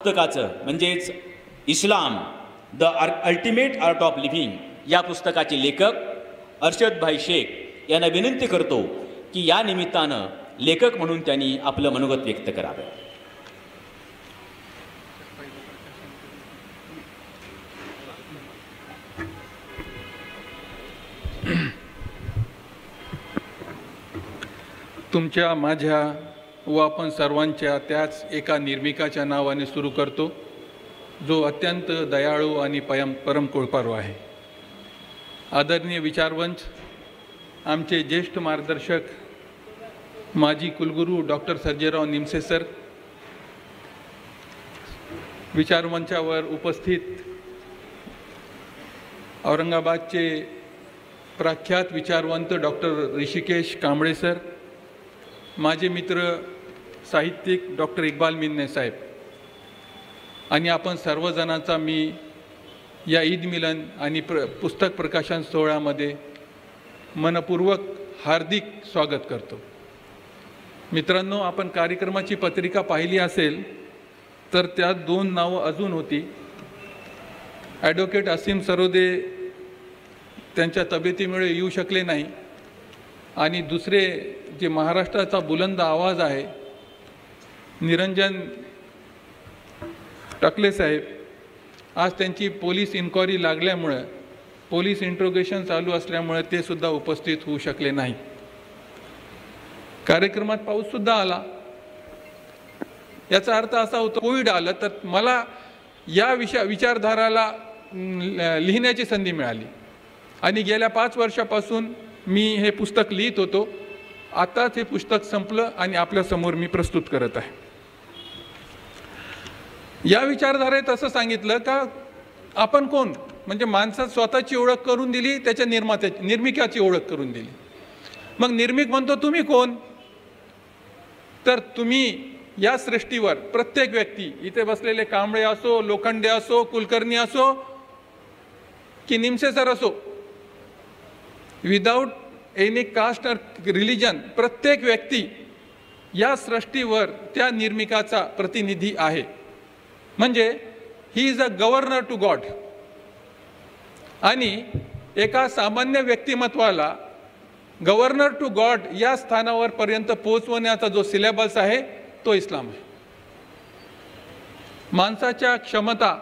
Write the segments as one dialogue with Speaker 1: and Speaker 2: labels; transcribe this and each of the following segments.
Speaker 1: पुस्तकाचं म्हणजेच इस्लाम the ultimate art of living या पुस्तकाचे लेखक अर्शद भाई शेख यांना विनंती करतो की या निमित्तानं लेखक म्हणून त्यांनी आपलं मनोगत व्यक्त करावं.
Speaker 2: तुमच्या माझ्या व आपण सर्वांच्या त्याच एका निर्मिकाच्या नावाने सुरू करतो जो अत्यंत दयाळू आणि परम कृपाळू आहे. आदरणीय विचारवंत, आमचे ज्येष्ठ मार्गदर्शक माजी कुलगुरू डॉक्टर सर्जेराव निमसे सर, विचारमंचावर उपस्थित औरंगाबादचे प्रख्यात विचारवंत डॉक्टर ऋषिकेश कांबळे सर, माझे मित्र साहित्यिक डॉक्टर इक्बाल मिन्ने साहेब आणि आपण सर्वजणांचा मी या ईद मिलन आणि पुस्तक प्रकाशन सोहळ्यामध्ये मनपूर्वक हार्दिक स्वागत करतो. मित्रांनो, आपण कार्यक्रमाची पत्रिका पाहिली असेल तर त्यात 2 नावं अजून होती. ॲडव्होकेट असीम सरोदे त्यांच्या तब्येतीमुळे येऊ शकले नाही आणि दुसरे जे महाराष्ट्राचा बुलंद आवाज आहे निरंजन टकले साहेब, आज त्यांची पोलीस इन्क्वायरी लागल्यामुळे पोलीस इंट्रोगेशन चालू असल्यामुळे ते सुद्धा उपस्थित होऊ शकले नाही. कार्यक्रमात पाऊससुद्धा आला. याचा अर्थ असा होतो कोविड आलं तर मला या विचारधाराला लिहिण्याची संधी मिळाली आणि गेल्या 5 वर्षापासून मी हे पुस्तक लिहित होतो. आताच हे पुस्तक संपलं आणि आपल्यासमोर मी प्रस्तुत करत आहे. या विचारधारेत असं सांगितलं का आपण कोण, म्हणजे माणसात स्वतःची ओळख करून दिली, त्याच्या निर्मिकाची ओळख करून दिली. मग निर्मिक म्हणतो तुम्ही कोण, तर तुम्ही या सृष्टीवर प्रत्येक व्यक्ती, इथे बसलेले कांबळे असो, लोखंडे असो, कुलकर्णी असो की निमसे सर असो, विदाउट एनी कास्ट और रिलिजन, प्रत्येक व्यक्ती या सृष्टीवर त्या निर्मिकाचा प्रतिनिधी आहे. म्हणजे he is a governor to God. आणि एका सामान्य व्यक्तिमत्वाला गव्हर्नर टू गॉड या स्थानावर पर्यंत पोहोचवण्याचा जो सिलेबस आहे तो इस्लाम आहे. माणसाच्या क्षमता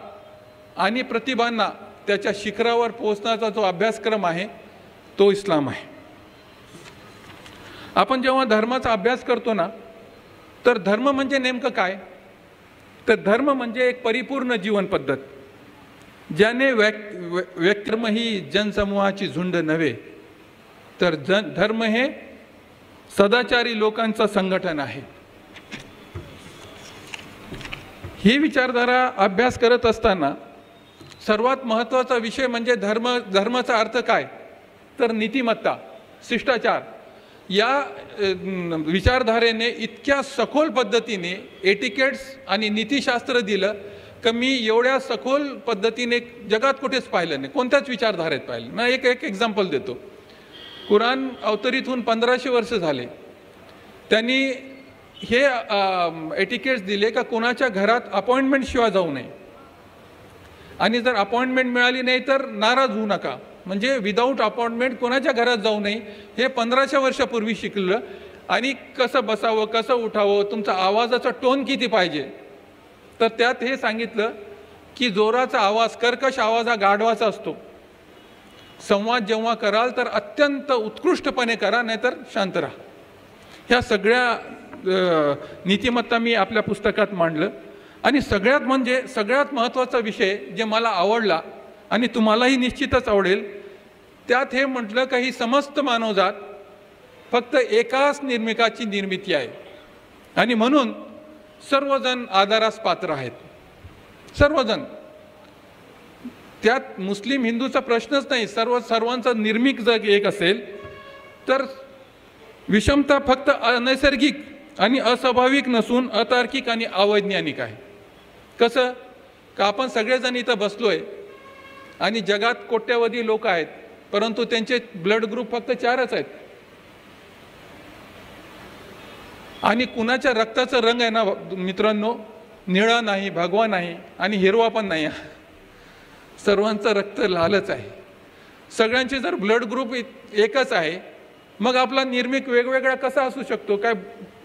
Speaker 2: आणि प्रतिभांना त्याच्या शिखरावर पोहोचण्याचा जो अभ्यासक्रम आहे तो इस्लाम आहे. आपण जेव्हा धर्माचा अभ्यास करतो ना, तर धर्म म्हणजे नेमकं काय, तर धर्म म्हणजे एक परिपूर्ण जीवन पद्धत ज्याने धर्म ही जनसमूहाची झुंड नव्हे, तर धर्म हे सदाचारी लोकांचं संघटन आहे. ही विचारधारा अभ्यास करत असताना सर्वात महत्त्वाचा विषय म्हणजे धर्माचा अर्थ काय, तर नीतिमत्ता, शिष्टाचार. या विचारधारेने इतक्या सखोल पद्धतीने एटिकेट्स आणि नीतिशास्त्र दिलं की मी एवढ्या सखोल पद्धतीने जगात कुठेच पाहिलं नाही, कोणत्याच विचारधारेत पाहिलं. मी एक एक्झाम्पल देतो. कुराण अवतरित होऊन 1500 वर्ष झाले. त्यांनी हे एटिकेट्स दिले का कोणाच्या घरात अपॉइंटमेंट शिवाय जाऊ नये आणि जर अपॉइंटमेंट मिळाली नाही तर नाराज होऊ नका, म्हणजे विदाऊट अपॉइंटमेंट कोणाच्या घरात जाऊ नये. हे 1500 वर्षापूर्वी शिकलं. आणि कसं बसावं, कसं उठावं, तुमचा आवाजाचा टोन किती पाहिजे, तर त्यात हे सांगितलं की जोराचा आवाज, कर्कश आवाज हा गाढवाचा असतो. संवाद जेव्हा कराल तर अत्यंत उत्कृष्टपणे करा, नाहीतर शांत राहा. ह्या सगळ्या नीतिमत्ता मी आपल्या पुस्तकात मांडलं. आणि सगळ्यात महत्त्वाचा विषय जे मला आवडला आणि तुम्हालाही निश्चितच आवडेल, त्यात हे म्हटलं की ही समस्त मानवजात फक्त एकाच निर्मिकाची निर्मिती आहे आणि म्हणून सर्वजण आदरास पात्र आहेत. सर्वजण, त्यात मुस्लिम हिंदूचा प्रश्नच नाही. सर्वांचा निर्मिक जग एक असेल तर विषमता फक्त अनैसर्गिक आणि अस्वाभाविक नसून अतार्किक आणि अवैज्ञानिक आहे. कसं का आपण सगळेजण इथं बसलोय आणि जगात कोट्यावधी लोक आहेत, परंतु त्यांचे ब्लड ग्रुप फक्त 4च आहेत. आणि कुणाच्या रक्ताचा रंग आहे ना मित्रांनो, निळा नाही, भगवा नाही आणि हिरवा पण नाही, सर्वांचं रक्त लालच आहे. सगळ्यांचे जर ब्लड ग्रुप एकच आहे, मग आपला निर्मिक वेगवेगळा कसा असू शकतो? काय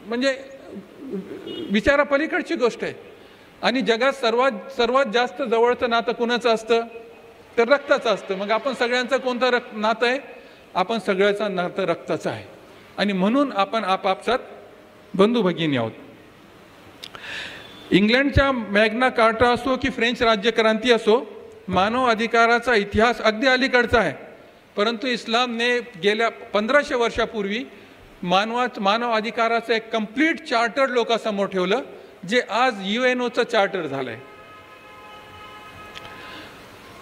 Speaker 2: म्हणजे विचारा पलीकडची गोष्ट आहे. आणि जगात सर्वात जास्त जवळचं नातं कुणाचं असतं? तर रक्ताचं असतं. मग आपण सगळ्यांचं कोणतं नातं आहे? आपण सगळ्याचं नातं रक्ताचं आहे. आणि म्हणून आपण आपापसात बंधू भगिनी आहोत. इंग्लंडच्या मॅग्ना कार्टा असो की फ्रेंच राज्यक्रांती असो, मानव अधिकाराचा इतिहास अगदी अलीकडचा आहे. परंतु इस्लामने गेल्या 1500 वर्षापूर्वी मानव अधिकाराचं एक कंप्लीट चार्टर लोकांसमोर ठेवलं, जे आज UNOचं चार्टर झालंय.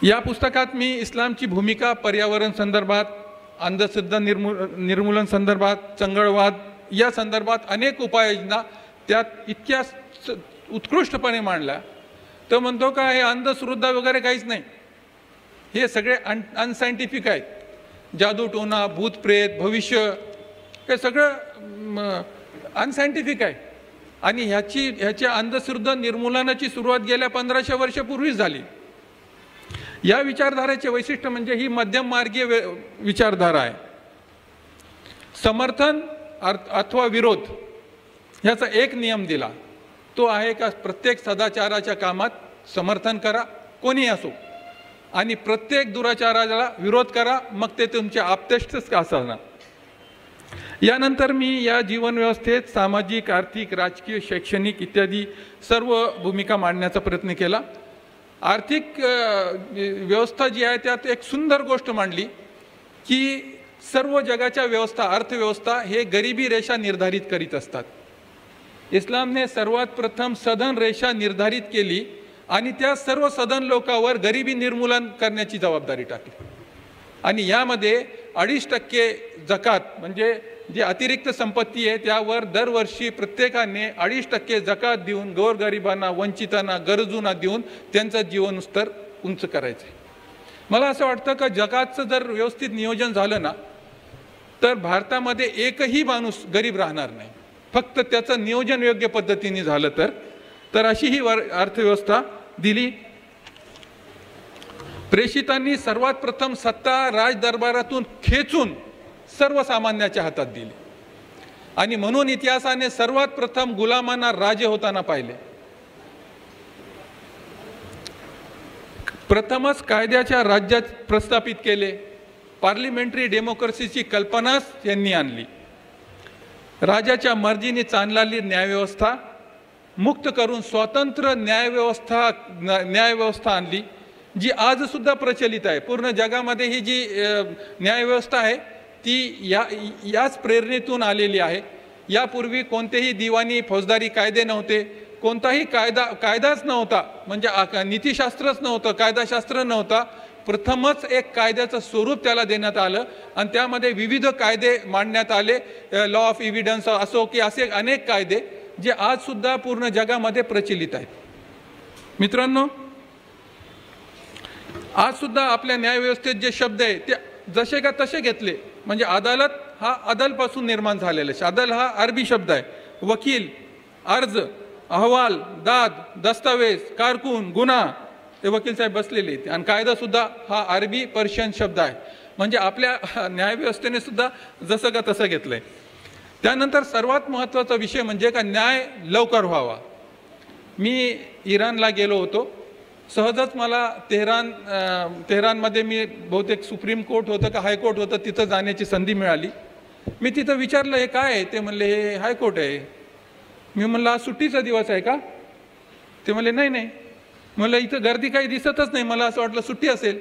Speaker 2: या पुस्तकात मी इस्लामची भूमिका पर्यावरण संदर्भात, अंधश्रद्धा निर्मूलन संदर्भात, चंगळवाद या संदर्भात अनेक उपाययोजना त्यात इतक्या उत्कृष्टपणे मांडल्या. तो म्हणतो का हे अंधश्रद्धा वगैरे काहीच नाही, हे सगळे अनसायंटिफिक आहेत. जादूटोना, भूत प्रेत, भविष्य हे सगळं अनसायंटिफिक आहे. आणि ह्याच्या अंधश्रद्धा निर्मूलनाची सुरुवात गेल्या 1500 वर्षापूर्वीच झाली. या विचारधारेचे वैशिष्ट्य म्हणजे ही मध्यममार्गीय विचारधारा आहे. समर्थन अथवा विरोध ह्याचा एक नियम दिला, तो आहे का प्रत्येक सदाचाराच्या कामात समर्थन करा, कोणी असो, आणि प्रत्येक दुराचाराला विरोध करा, मग ते तुमचे आप्तेष्टच का असणार. यानंतर मी या जीवन व्यवस्थेत सामाजिक, आर्थिक, राजकीय, शैक्षणिक इत्यादी सर्व भूमिका मांडण्याचा प्रयत्न केला. आर्थिक व्यवस्था जी आहे त्यात एक सुंदर गोष्ट मांडली की सर्व जगाच्या व्यवस्था, अर्थव्यवस्था हे गरिबी रेषा निर्धारित करीत असतात. इस्लामने सर्वात प्रथम सधन रेषा निर्धारित केली आणि त्या सर्व सधन लोकांवर गरिबी निर्मूलन करण्याची जबाबदारी टाकली. आणि यामध्ये 2.5% जकात म्हणजे जी अतिरिक्त संपत्ती आहे त्यावर दरवर्षी प्रत्येकाने 2.5% जकात देऊन गोरगरिबांना, वंचितांना, गरजूंना देऊन त्यांचं जीवन स्तर उंच करायचं. मला असं वाटतं का जकातचं जर व्यवस्थित नियोजन झालं ना तर भारतामध्ये एकही माणूस गरीब राहणार नाही, फक्त त्याचं नियोजन योग्य पद्धतीने झालं तर अशी ही अर्थव्यवस्था दिली. प्रेषितांनी सर्वात प्रथम सत्ता राजदरबारातून खेचून सर्वसामान्याच्या हातात दिली आणि म्हणून इतिहासाने सर्वात प्रथम गुलामांना राजे होताना पाहिले. प्रथमच कायद्याच्या राज्यात प्रस्थापित केले. पार्लिमेंटरी डेमोक्रेसीची कल्पनाच यांनी आणली. राजाच्या मर्जीने चालणारी न्यायव्यवस्था मुक्त करून स्वतंत्र न्यायव्यवस्था आणली, जी आज सुद्धा प्रचलित आहे. पूर्ण जगामध्ये ही जी न्यायव्यवस्था आहे ती याच प्रेरणेतून आलेली आहे. यापूर्वी कोणतेही दिवाणी फौजदारी कायदे नव्हते, कोणताही कायदाच नव्हता, म्हणजे नीतिशास्त्रच नव्हतं, कायदाशास्त्र नव्हता. प्रथमच एक कायद्याचं स्वरूप त्याला देण्यात आलं आणि त्यामध्ये विविध कायदे मांडण्यात आले. लॉ ऑफ एव्हिडन्स असो की असे अनेक कायदे जे आज सुद्धा पूर्ण जगामध्ये प्रचलित आहेत. मित्रांनो, आज सुद्धा आपल्या न्यायव्यवस्थेत जे शब्द आहे ते जसे का तसे घेतले. म्हणजे अदालत हा अदलपासून निर्माण झालेला आहे. अदल हा अरबी शब्द आहे. वकील, अर्ज, अहवाल, दाद, दस्तावेज, कारकून, गुन्हा, ते वकील साहेब बसलेले आहेत. आणि कायदा सुद्धा हा अरबी पर्शियन शब्द आहे. म्हणजे आपल्या न्यायव्यवस्थेने सुद्धा जसं का तसं घेतलंय. त्यानंतर सर्वात महत्त्वाचा विषय म्हणजे का न्याय लवकर व्हावा. मी इराणला गेलो होतो. सहजच मला तेहरानमध्ये मी बहुतेक सुप्रीम कोर्ट होतं का हायकोर्ट होतं तिथं जाण्याची संधी मिळाली. मी तिथं विचारलं हे काय आहे? ते म्हणले हे हायकोर्ट आहे. मी म्हणलं आज सुट्टीचा दिवस आहे का? ते म्हणले नाही. म्हणलं इथं गर्दी काही दिसतच नाही, मला असं वाटलं सुट्टी असेल.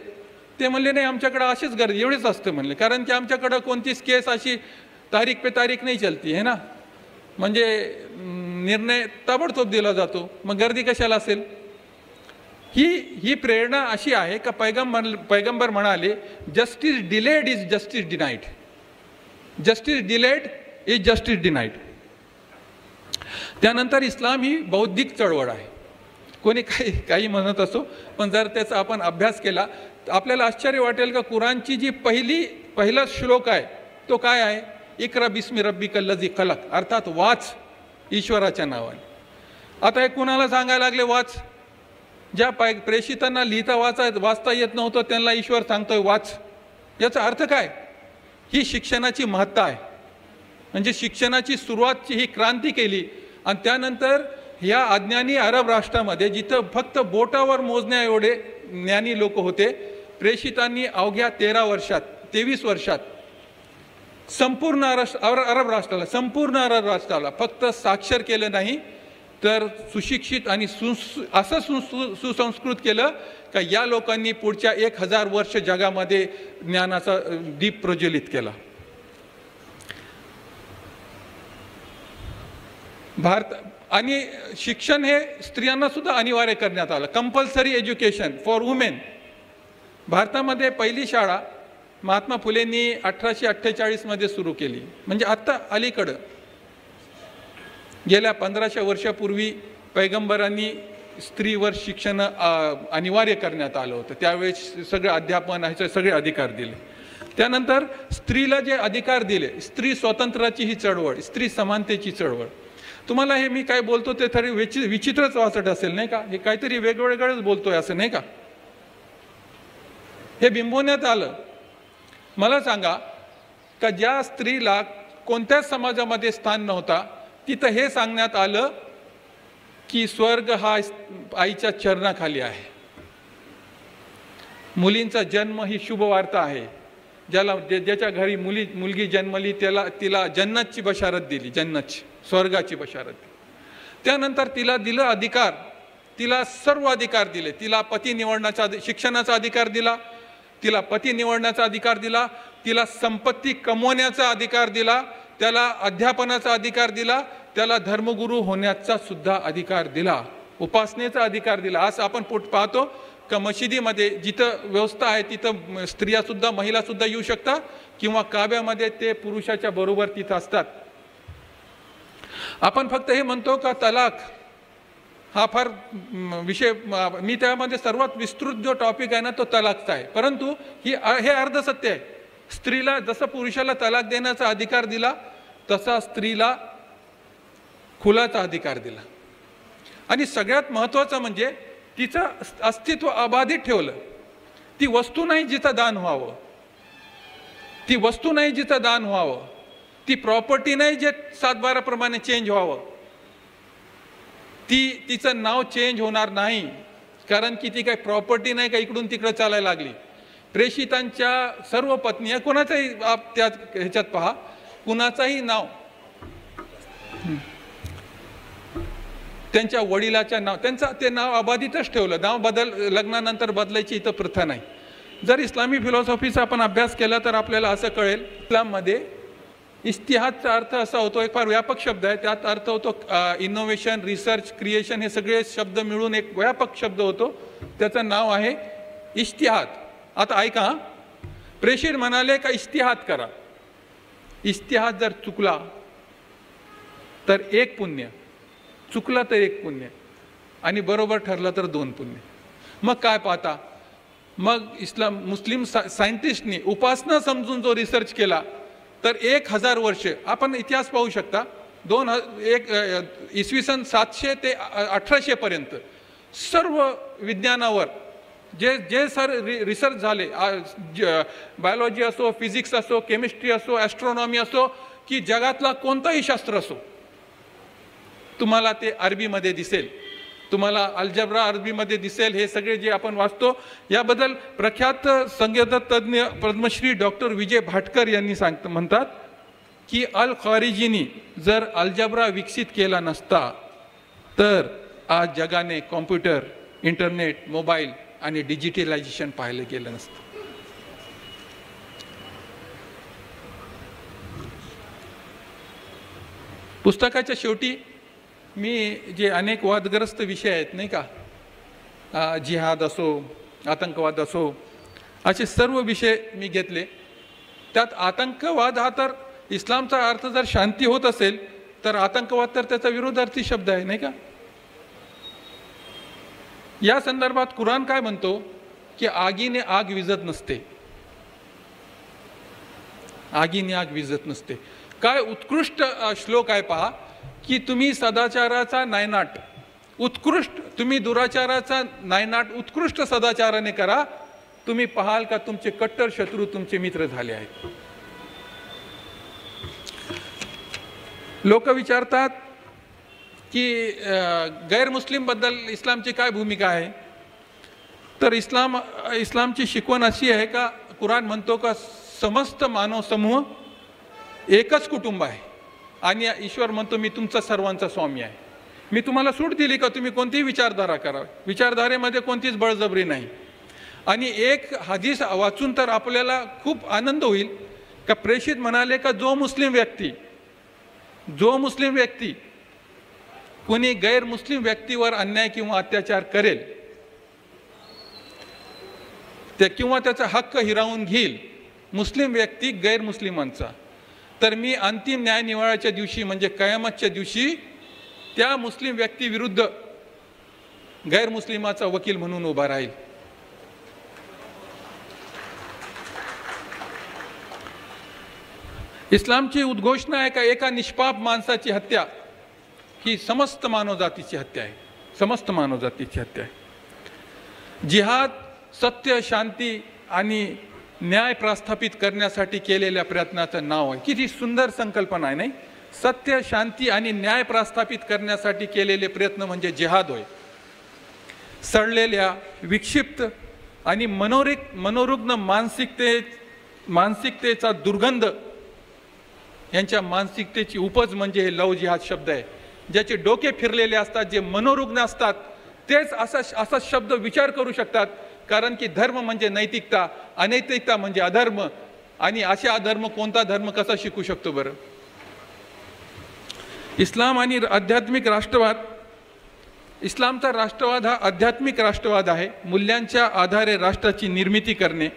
Speaker 2: ते म्हणले नाही, आमच्याकडं अशीच गर्दी एवढीच असतं म्हणले, कारण की आमच्याकडं कोणतीच केस अशी तारीख पे तारीख नाही चलती है ना, म्हणजे निर्णय ताबडतोब दिला जातो, मग गर्दी कशाला असेल. ही प्रेरणा अशी आहे का पैगंबर म्हणाले justice delayed is justice denied. Justice delayed is justice denied. त्यानंतर इस्लाम ही बौद्धिक चळवळ आहे. कोणी काही म्हणत असो, पण जर त्याचा आपण अभ्यास केला तर आपल्याला आश्चर्य वाटेल का कुराणची जी पहिला श्लोक आहे तो काय आहे? इक्रा बिस्मी रब्बिकल लझी खलक, अर्थात वाच ईश्वराच्या नावाने. आता हे कुणाला सांगायला लागले वाच? ज्या प्रेषितांना लिहिता वाचता येत नव्हतं त्यांना ईश्वर सांगतोय वाच. याचा अर्थ काय? ही शिक्षणाची महत्ता आहे. म्हणजे शिक्षणाची सुरुवातची ही क्रांती केली आणि त्यानंतर ह्या अज्ञानी अरब राष्ट्रामध्ये जिथं फक्त बोटावर मोजण्या एवढे ज्ञानी लोक होते, प्रेषितांनी अवघ्या 23 वर्षात संपूर्ण अरब राष्ट्राला फक्त साक्षर केलं नाही तर सुशिक्षित आणि असं सुसंस्कृत केलं का या लोकांनी पुढच्या 1000 वर्ष जगामध्ये ज्ञानाचा दीप प्रज्वलित केला. भारत आणि शिक्षण हे स्त्रियांना सुद्धा अनिवार्य करण्यात आलं. Compulsory education for women. भारतामध्ये पहिली शाळा महात्मा फुलेंनी 1848 मध्ये सुरू केली. म्हणजे आत्ता अलीकडं गेल्या 1500 वर्षापूर्वी पैगंबरांनी स्त्रीवर शिक्षण अनिवार्य करण्यात आलं होतं. त्यावेळेस सगळं अध्यापन ह्याचे सगळे अधिकार दिले. त्यानंतर स्त्रीला जे अधिकार दिले, स्त्री स्वातंत्र्याची ही चळवळ, स्त्री समानतेची चळवळ. तुम्हाला हे मी काय बोलतो ते तरी विचित्रच वाटत असेल नाही का? हे काहीतरी वेगवेगळंच बोलतोय असं नाही का? हे बिंबवण्यात आलं. मला सांगा का ज्या स्त्रीला कोणत्याच समाजामध्ये स्थान नव्हता तिथं हे सांगण्यात आलं की स्वर्ग हा आईच्या चरणाखाली आहे. मुलींचा जन्म ही शुभवार्ता आहे. ज्याच्या घरी मुलगी जन्मली तिला जन्नतची बशारत दिली, जन्नतची स्वर्गाची बशारत दिली. त्यानंतर तिला दिलं अधिकार, तिला सर्व अधिकार दिले. तिला पती निवडण्याचा शिक्षणाचा अधिकार दिला, तिला पती निवडण्याचा अधिकार दिला, तिला संपत्ती कमवण्याचा अधिकार दिला, त्याला अध्यापनाचा अधिकार दिला, त्याला धर्मगुरू होण्याचा सुद्धा अधिकार दिला, उपासनेचा अधिकार दिला. आज आपण पाहतो का मशिदीमध्ये जिथं व्यवस्था आहे तिथं स्त्रिया सुद्धा महिला सुद्धा येऊ शकतात किंवा काब्यामध्ये ते पुरुषाच्या बरोबर तिथं असतात. आपण फक्त हे म्हणतो का तलाक हा फार विषय, मी त्यामध्ये सर्वात विस्तृत जो टॉपिक आहे ना तो तलाकचा आहे. परंतु हे अर्ध सत्य आहे. स्त्रीला जसं पुरुषाला तलाक देण्याचा अधिकार दिला तसा स्त्रीला खुलाचा अधिकार दिला. आणि सगळ्यात महत्त्वाचं म्हणजे तिचं अस्तित्व अबाधित ठेवलं. ती वस्तू नाही जिचं दान व्हावं, ती वस्तू नाही जिचं दान व्हावं, ती प्रॉपर्टी नाही जे 7-12 प्रमाणे चेंज व्हावं. तिचं नाव चेंज होणार नाही कारण की ती काही प्रॉपर्टी नाही का इकडून तिकडं चालायला लागली. प्रेषितांच्या सर्व पत्नी कोणाचाही त्या ह्याच्यात पहा, कुणाचाही नाव त्यांच्या वडिलाच्या नाव ते नाव अबाधितच ठेवलं. नाव लग्नानंतर बदलायची इथं प्रथा नाही. जर इस्लामी फिलॉसॉफीचा आपण अभ्यास केला तर आपल्याला असं कळेल इस्लाममध्ये इस्तिहादचा अर्थ असा होतो, एक फार व्यापक शब्द आहे. त्यात अर्थ होतो इनोव्हेशन, रिसर्च, क्रिएशन, हे सगळे शब्द मिळून एक व्यापक शब्द होतो. त्याचं नाव आहे इस्तिहाद. आता ऐका, प्रेषित म्हणाले का इस्तिहाद करा. इस्तिहाद जर चुकला तर 1 पुण्य, चुकला तर 1 पुण्य आणि बरोबर ठरलं तर 2 पुण्य. मग काय पाहता, मग मुस्लिम सायंटिस्टनी उपासना समजून जो रिसर्च केला तर 1000 वर्ष आपण इतिहास पाहू शकता. इसवी सन 700 ते 1800 पर्यंत सर्व विज्ञानावर जे रिसर्च झाले, बायोलॉजी असो, फिजिक्स असो, केमिस्ट्री असो, ॲस्ट्रॉनॉमी असो की जगातला कोणताही शास्त्र असो, तुम्हाला ते अरबीमध्ये दिसेल. तुम्हाला अल्जब्रा अरबीमध्ये दिसेल. हे सगळे जे आपण वाचतो याबद्दल प्रख्यात संगीत तज्ज्ञ पद्मश्री डॉक्टर विजय भाटकर यांनी म्हणतात की अल खारिजीनी जर अल्जब्रा विकसित केला नसता तर आज जगाने कॉम्प्युटर, इंटरनेट, मोबाईल आणि डिजिटलायझेशन पाहिलं गेलं नसतं. पुस्तकाच्या शेवटी मी जे अनेक वादग्रस्त विषय आहेत नाही का, जिहाद असो, आतंकवाद असो, असे सर्व विषय मी घेतले. त्यात आतंकवाद हा तर इस्लामचा अर्थ जर शांती होत असेल तर आतंकवाद तर त्याचा विरोधार्थी शब्द आहे नाही का. या संदर्भात कुराण काय म्हणतो की आगीने आग विझत नसते, आगीने आग विझत नसते. काय उत्कृष्ट श्लोक आहे पहा की तुम्ही सदाचाराचा नायनाट उत्कृष्ट तुम्ही दुराचाराचा नायनाट उत्कृष्ट सदाचाराने करा, तुम्ही पाहाल का तुमचे कट्टर शत्रू तुमचे मित्र झाले आहेत. लोक विचारतात की गैर मुस्लिम बद्दल इस्लामची काय भूमिका आहे. तर इस्लामची शिकवण अशी आहे का, कुराण म्हणतो का समस्त मानव समूह एकच कुटुंब आहे आणि ईश्वर म्हणतो मी तुमचा सर्वांचा स्वामी आहे. मी तुम्हाला सूट दिली का तुम्ही कोणतीही विचारधारा करा, विचारधारेमध्ये कोणतीच बळजबरी नाही. आणि एक हदीस वाचून तर आपल्याला खूप आनंद होईल का प्रेषित म्हणाले का जो मुस्लिम व्यक्ती कोणी गैर मुस्लिम व्यक्तीवर अन्याय किंवा अत्याचार करेल ते किंवा त्याचा हक्क हिरावून घेईल मुस्लिम व्यक्ती गैर मुस्लिमांचा, तर मी अंतिम न्यायनिवाड्याच्या दिवशी म्हणजे कयामतच्या दिवशी त्या मुस्लिम व्यक्ती विरुद्ध गैर मुस्लिमाचा वकील म्हणून उभा राहील. इस्लामची उद्घोषणा आहे का एका निष्पाप माणसाची हत्या ही समस्त मानवजातीची हत्या आहे, समस्त मानवजातीची हत्या आहे. जिहाद सत्य, शांती आणि न्याय प्रस्थापित करण्यासाठी केलेल्या प्रयत्नाचं नाव आहे. किती सुंदर संकल्पना आहे नाही. सत्य, शांती आणि न्याय प्रस्थापित करण्यासाठी केलेले प्रयत्न म्हणजे जिहाद होय. सडलेल्या, विक्षिप्त आणि मनोरुग्ण मानसिकतेचा दुर्गंध यांच्या मानसिकतेची उपज म्हणजे हे लव जिहाद शब्द आहे. ज्याचे डोके फिरलेले असतात, जे मनोरुग्ण असतात, तेच असा शब्द विचार करू शकतात. कारण की धर्म म्हणजे नैतिकता, अनैतिकता म्हणजे अधर्म, आणि अशा अधर्म कोणता धर्म कसा शिकू शकतो बरं. इस्लाम आणि आध्यात्मिक राष्ट्रवाद, इस्लामचा राष्ट्रवाद हा आध्यात्मिक राष्ट्रवाद आहे. मूल्यांच्या आधारे राष्ट्राची निर्मिती करणे.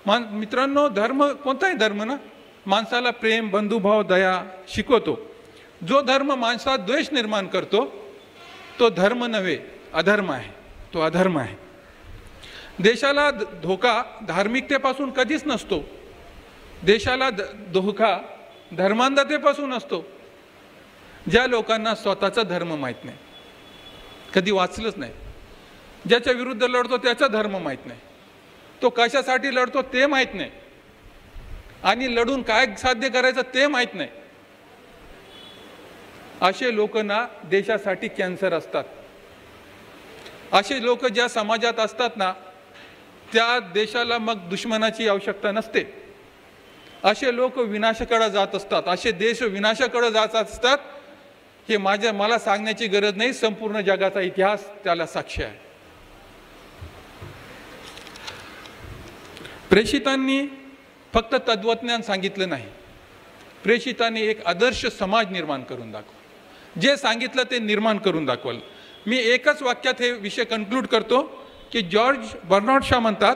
Speaker 2: मित्रांनो, धर्म कोणताही धर्म ना माणसाला प्रेम, बंधुभाव, दया शिकवतो. जो धर्म माणसात द्वेष निर्माण करतो तो धर्म नव्हे, अधर्म आहे, तो अधर्म आहे. देशाला धोका धार्मिकतेपासून कधीच नसतो. देशाला धोका धर्मांधतेपासून असतो. ज्या लोकांना स्वतःचा धर्म माहीत नाही, कधी वाचलंच नाही, ज्याच्या विरुद्ध लढतो त्याचा धर्म माहीत नाही, तो कशासाठी लढतो ते माहीत नाही, आणि लढून काय साध्य करायचं ते माहीत नाही, असे लोक ना देशासाठी कॅन्सर असतात. असे लोक ज्या समाजात असतात ना त्या देशाला मग दुश्मनाची आवश्यकता नसते. असे लोक विनाशाकडे जात असतात, असे देश विनाशाकडे जात असतात. हे मला सांगण्याची गरज नाही, संपूर्ण जगाचा इतिहास त्याला साक्षी आहे. प्रेषितांनी फक्त तत्वज्ञान सांगितलं नाही, प्रेषितांनी एक आदर्श समाज निर्माण करून दाखवला. जे सांगितलं ते निर्माण करून दाखवलं. मी एकच वाक्यात हे विषय कन्क्लूड करतो की जॉर्ज बर्नार्ड शॉ म्हणतात,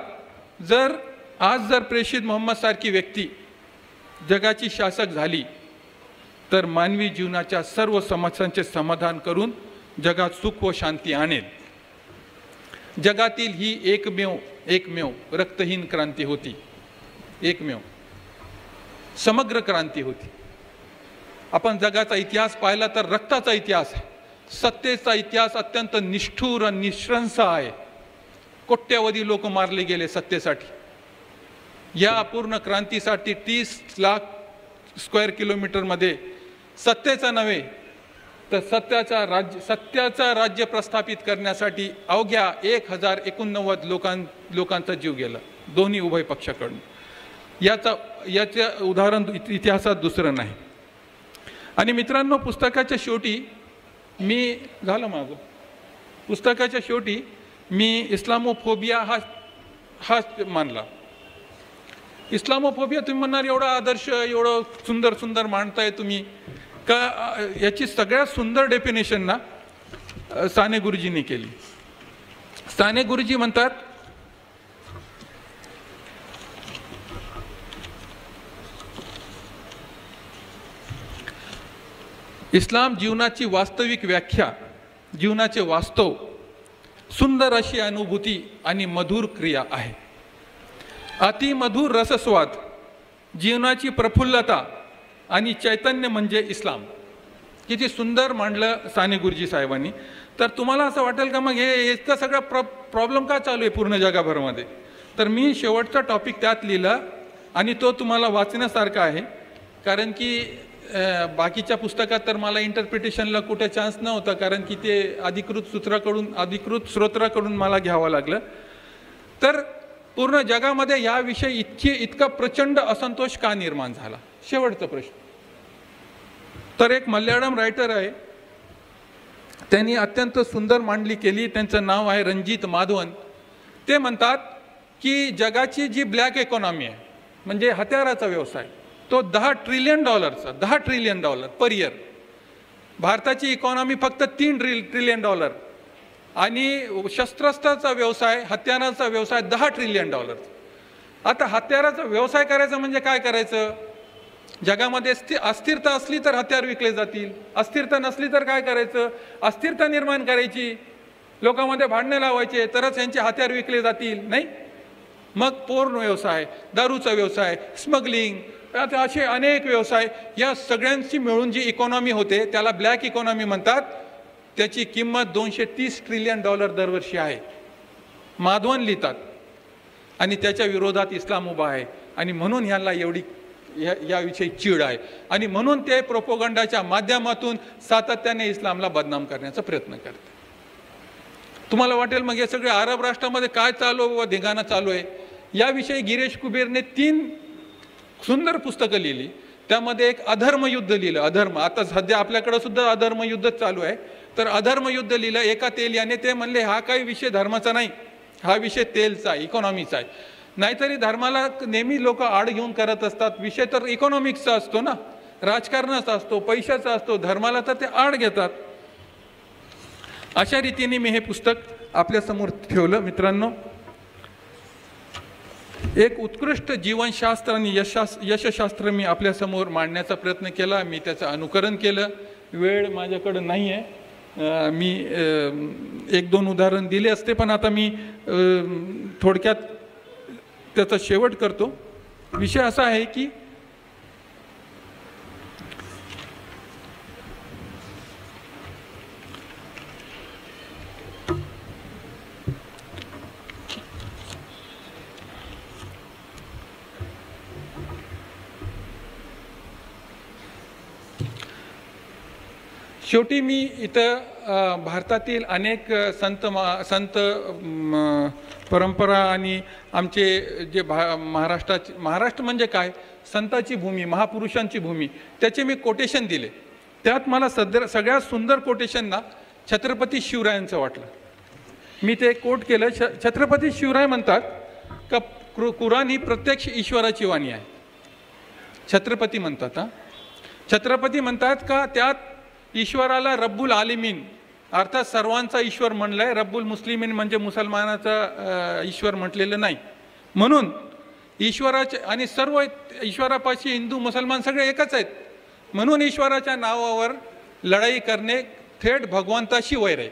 Speaker 2: जर प्रेषित मोहम्मद सारखी व्यक्ती जगाची शासक झाली तर मानवी जीवनाच्या सर्व समस्यांचे समाधान करून जगात सुख व शांती आणेल. जगातील ही एकमेव रक्तहीन क्रांती होती, एकमेव समग्र क्रांती होती. आपण जगाचा इतिहास पाहिला तर रक्ताचा इतिहास आहे, सत्तेचा इतिहास अत्यंत निष्ठुर आणि निःशंस आहे. कोट्यावधी लोक मारले गेले सत्तेसाठी. या पूर्ण क्रांतीसाठी 30 लाख स्क्वेअर किलोमीटरमध्ये सत्तेचा नव्हे तर सत्याचा राज्य प्रस्थापित करण्यासाठी अवघ्या 1089 लोकांचा जीव गेला, दोन्ही उभय पक्षाकडून. याचं उदाहरण इतिहासात दुसरं नाही. आणि मित्रांनो, पुस्तकाच्या शेवटी मी इस्लामोफोबिया हा मानला. इस्लामोफोबिया तुम्ही म्हणणार एवढा आदर्श, एवढं सुंदर मांडताय तुम्ही का, याची सगळ्यात सुंदर डेफिनेशन ना साने गुरुजींनी केली. साने गुरुजी म्हणतात, इस्लाम जीवनाची वास्तविक व्याख्या, जीवनाचे वास्तव, सुंदर अशी अनुभूती आणि मधुर क्रिया आहे. अतिमधुर रसस्वाद, जीवनाची प्रफुल्लता आणि चैतन्य म्हणजे इस्लाम. किती सुंदर मांडलं साने गुरुजी साहेबांनी. तर तुम्हाला असं वाटेल का मग हे इतकं सगळं प्रॉब्लेम का चालू आहे पूर्ण जगाभरामध्ये? तर मी शेवटचा टॉपिक त्यात लिहिला आणि तो तुम्हाला वाचण्यासारखा आहे, कारण की बाकीच्या पुस्तकात तर मला इंटरप्रिटेशनला कुठे चान्स नव्हता, कारण की ते अधिकृत स्रोत्राकडून मला घ्यावं लागलं. तर पूर्ण जगामध्ये याविषयी इतका प्रचंड असंतोष का निर्माण झाला, शेवटचा प्रश्न. तर एक मल्याळम रायटर आहे, त्यांनी अत्यंत सुंदर मांडणी केली. त्यांचं नाव आहे रणजित माधवन. ते म्हणतात की जगाची जी ब्लॅक इकॉनॉमी आहे, म्हणजे हत्याराचा व्यवसाय, तो $10 ट्रिलियन पर इयर. भारताची इकॉनॉमी फक्त $3 ट्रिलियन आणि शस्त्रास्त्राचा व्यवसाय, हत्याराचा व्यवसाय $10 ट्रिलियन. आता हत्याराचा व्यवसाय करायचा म्हणजे काय करायचं? जगामध्ये अस्थिरता असली तर हत्यार विकले जातील, अस्थिरता नसली तर काय करायचं? अस्थिरता निर्माण करायची, लोकांमध्ये भांडणे लावायचे, तरच यांचे हत्यार विकले जातील, नाही? मग पोर्न व्यवसाय, दारूचा व्यवसाय, स्मगलिंग, असे अनेक व्यवसाय, या सगळ्यांची मिळून जी इकॉनॉमी होते त्याला ब्लॅक इकॉनॉमी म्हणतात. त्याची किंमत $230 ट्रिलियन दरवर्षी आहे. माधवन लिहितात आणि त्याच्या विरोधात इस्लाम उभा आहे आणि म्हणून ह्याला एवढी याविषयी चीड आहे आणि म्हणून ते प्रोपोगंडाच्या माध्यमातून सातत्याने इस्लामला बदनाम करण्याचा प्रयत्न करते. तुम्हाला वाटेल मग हे सगळे अरब राष्ट्रामध्ये काय चालू व धिंगाणा चालू आहे. याविषयी गिरीश कुबेरने 3 सुंदर पुस्तकं लिहिली. त्यामध्ये एक अधर्मयुद्ध लिहिलं. अधर्म, आता सध्या आपल्याकडे सुद्धा अधर्मयुद्धच चालू आहे. तर अधर्मयुद्ध लिहिलं एका तेलियाने. ते म्हणले हा काही विषय धर्माचा नाही, हा विषय तेलचा, इकॉनॉमीचा आहे. नाहीतरी धर्माला नेहमी लोक आड घेऊन करत असतात. विषय तर इकॉनॉमिक्सचा असतो ना, राजकारणाचा असतो, पैशाचा असतो. धर्माला तर ते आड घेतात. अशा रीतीने मी हे पुस्तक आपल्यासमोर ठेवलं. मित्रांनो, एक उत्कृष्ट जीवनशास्त्र आणि यशशास्त्र मी आपल्यासमोर मांडण्याचा प्रयत्न केला. मी त्याचं अनुकरण केलं. वेळ माझ्याकडं नाही आहे. मी 1-2 उदाहरण दिले असते, पण आता मी थोडक्यात त्याचा शेवट करतो. विषय असा आहे की शेवटी मी इथं भारतातील अनेक संत परंपरा आणि आमचे जे महाराष्ट्र म्हणजे काय, संतांची भूमी, महापुरुषांची भूमी, त्याचे मी कोटेशन दिले. त्यात मला सगळ्यात सुंदर कोटेशन ना छत्रपती शिवरायांचं वाटलं. मी ते कोट केलं. छत्रपती शिवराय म्हणतात का कुराण ही प्रत्यक्ष ईश्वराची वाणी आहे. छत्रपती म्हणतात. छत्रपती म्हणतात का त्यात ईश्वराला रब्बुल आलिमीन अर्थात सर्वांचा ईश्वर म्हणलाय. रब्बुल मुस्लिमीन म्हणजे मुसलमानाचा ईश्वर म्हटलेलं नाही. म्हणून ईश्वराचे आणि सर्व ईश्वरापाशी हिंदू मुसलमान सगळे एकच आहेत. म्हणून ईश्वराच्या नावावर लढाई करणे थेट भगवंताशी वैर आहे,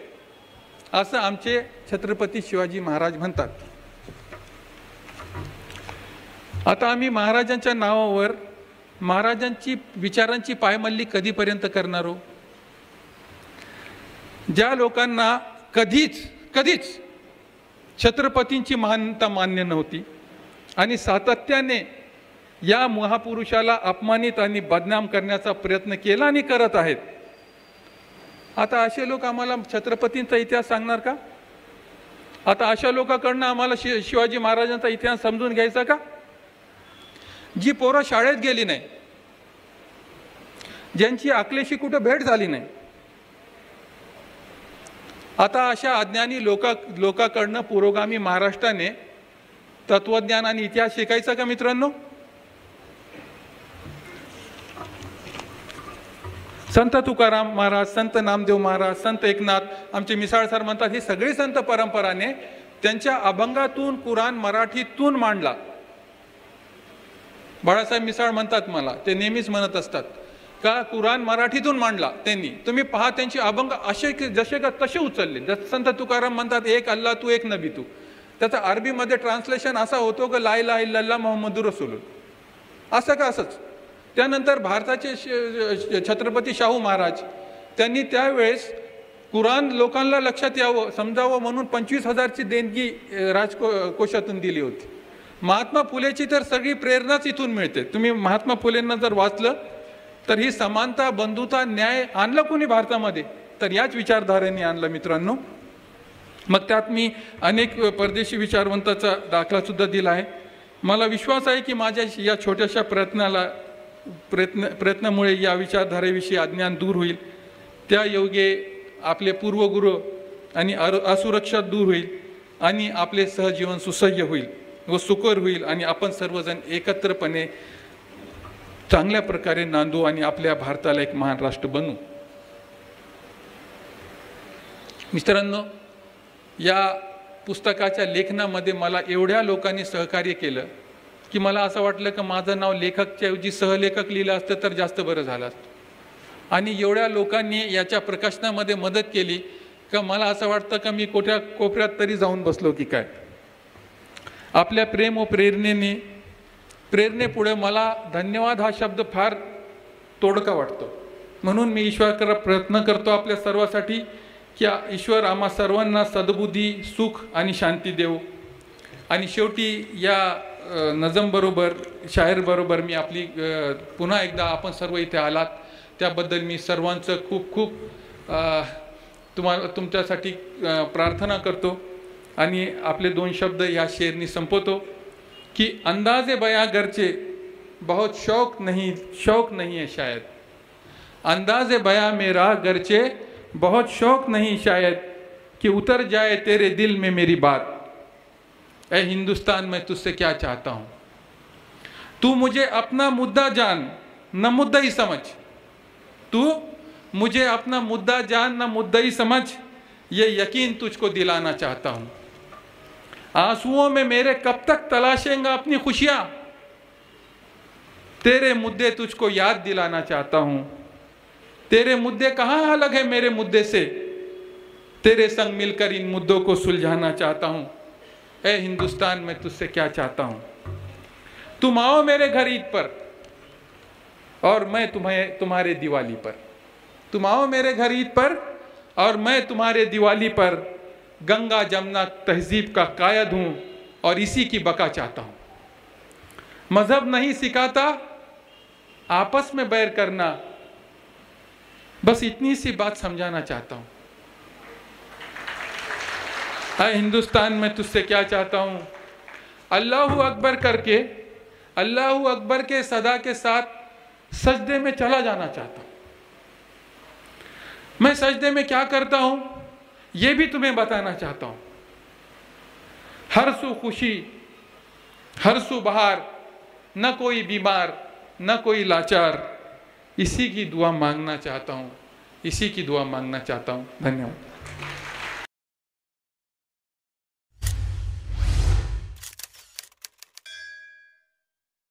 Speaker 2: असं आमचे छत्रपती शिवाजी महाराज म्हणतात. आता आम्ही महाराजांच्या नावावर महाराजांची विचारांची पायमल्ली कधीपर्यंत करणार हो? ज्या लोकांना कधीच छत्रपतींची महानता मान्य नव्हती आणि सातत्याने या महापुरुषाला अपमानित आणि बदनाम करण्याचा प्रयत्न केला आणि करत आहेत, आता असे लोक आम्हाला छत्रपतींचा इतिहास सांगणार का? आता अशा लोकांकडनं आम्हाला शिवाजी महाराजांचा इतिहास समजून घ्यायचा का? जी पोरं शाळेत गेली नाही, ज्यांची अकलेशी कुठं भेट झाली नाही, आता अशा अज्ञानी लोकांकडनं पुरोगामी महाराष्ट्राने तत्वज्ञान आणि इतिहास शिकायचा का मित्रांनो? संत तुकाराम महाराज, संत नामदेव महाराज, संत एकनाथ, आमचे मिसाळ सर म्हणतात, ही सगळी संत परंपराने त्यांच्या अभंगातून कुराण मराठीतून मांडला. बाळासाहेब मिसाळ म्हणतात, मला ते नेहमीच म्हणत असतात का कुराण मराठीतून मांडला त्यांनी. तुम्ही पहा त्यांचे अभंग असे जसे का तसे उचलले. जसं संत तुकाराम म्हणतात, एक अल्लाह तू एक नबी तू. त्याचा अरबीमध्ये ट्रान्सलेशन असा होतो की ला इलाहा इल्लल्लाह मुहम्मदुर रसूलुल्लाह, असं का असंच. त्यानंतर भारताचे छत्रपती शाहू महाराज, त्यांनी त्यावेळेस कुराण लोकांना लक्षात यावं, समजावं म्हणून 25,000ची देणगी राजकोषातून दिली होती. महात्मा फुलेची तर सगळी प्रेरणाच इथून मिळते. तुम्ही महात्मा फुलेंना जर वाचलं तर ही समानता, बंधुता, न्याय आणलं कोणी भारतामध्ये? तर याच विचारधारेने आणलं मित्रांनो. मग त्यात मी अनेक परदेशी विचारवंताचा दाखला सुद्धा दिला आहे. मला विश्वास आहे की माझ्या या छोट्याशा प्रयत्नामुळे या विचारधारेविषयी अज्ञान दूर होईल. त्या योगे आपले पूर्वगुरू आणि असुरक्षा दूर होईल आणि आपले सहजीवन सुसह्य होईल व सुकर होईल आणि आपण सर्वजण एकत्रपणे चांगल्या प्रकारे नांदू आणि आपल्या भारताला एक महान राष्ट्र बनवू. मित्रांनो, या पुस्तकाच्या लेखनामध्ये मला एवढ्या लोकांनी सहकार्य केलं की मला असं वाटलं की माझं नाव लेखकच्या ऐवजी सहलेखक लिहिलं असतं तर जास्त बरं झालं असतं. आणि एवढ्या लोकांनी याच्या प्रकाशनामध्ये मदत केली का मला असं वाटतं का मी कोपऱ्यात तरी जाऊन बसलो की काय. आपल्या प्रेम व प्रेरणेपुढे मला धन्यवाद हा शब्द फार तोडका वाटतो. म्हणून मी ईश्वराकडे प्रयत्न करतो आपल्या सर्वांसाठी की ईश्वर आम्हा सर्वांना सद्बुद्धी, सुख आणि शांती देव. आणि शेवटी या नजमबरोबर, शायरबरोबर मी आपली पुन्हा एकदा आपण सर्व इथे आलात त्याबद्दल मी सर्वांचं खूप खूप तुमच्यासाठी प्रार्थना करतो. आणि आपले 2 शब्द या शेरनी संपवतो कि अंदाजे बयां गरचे बहुत शौक नहीं है शायद. अंदाजे बयां मेरा गरचे बहुत शौक नहीं शायद कि उतर जाए तेरे दिल में मेरी बात. ऐ हिंदुस्तान मैं तुझसे क्या चाहता हूँ. तू मुझे अपना मुद्दा जान न मुद्दा ही समझ. तू मुझे अपना मुद्दा जान न मुद्दा ही समझ. ये यकीन तुझको दिलाना चाहता हूँ. आंसुओं में मेरे कब तक तलाशेंगा अपनी खुशियाँ. तेरे मुद्दे तुझको याद दिलाना चाहता हूँ. तेरे मुद्दे कहाँ अलग है मेरे मुद्दे से. तेरे संग मिलकर इन मुद्दों को सुलझाना चाहता हूँ. ऐ हिंदुस्तान मैं तुझसे क्या चाहता हूँ. तुम आओ मेरे घर ईद पर और मैं तुम्हारे दिवाली पर. तुम आओ मेरे घर ईद पर और मैं तुम्हारे दिवाली पर गंगा जमुना तहजीब का कायद हूँ और इसी की बका चाहता हूँ. मजहब नहीं सिखाता आपस में बैर करना. बस इतनी सी बात समझाना चाहता हूँ. ऐ हिंदुस्तान में तुझसे क्या चाहता हूँ. अल्लाहू अकबर करके, अल्लाहू अकबर के सदा के साथ सजदे में चला जाना चाहता हूँ. मैं सजदे में क्या करता हूँ ये भी तुम्हें बताना चाहता हूँ. हर सू खुशी, हर सू बहार, न कोई बीमार न कोई लाचार. इसी की दुआ मांगना चाहता हूँ, इसी की दुआ मांगना चाहता हूँ. धन्यवाद.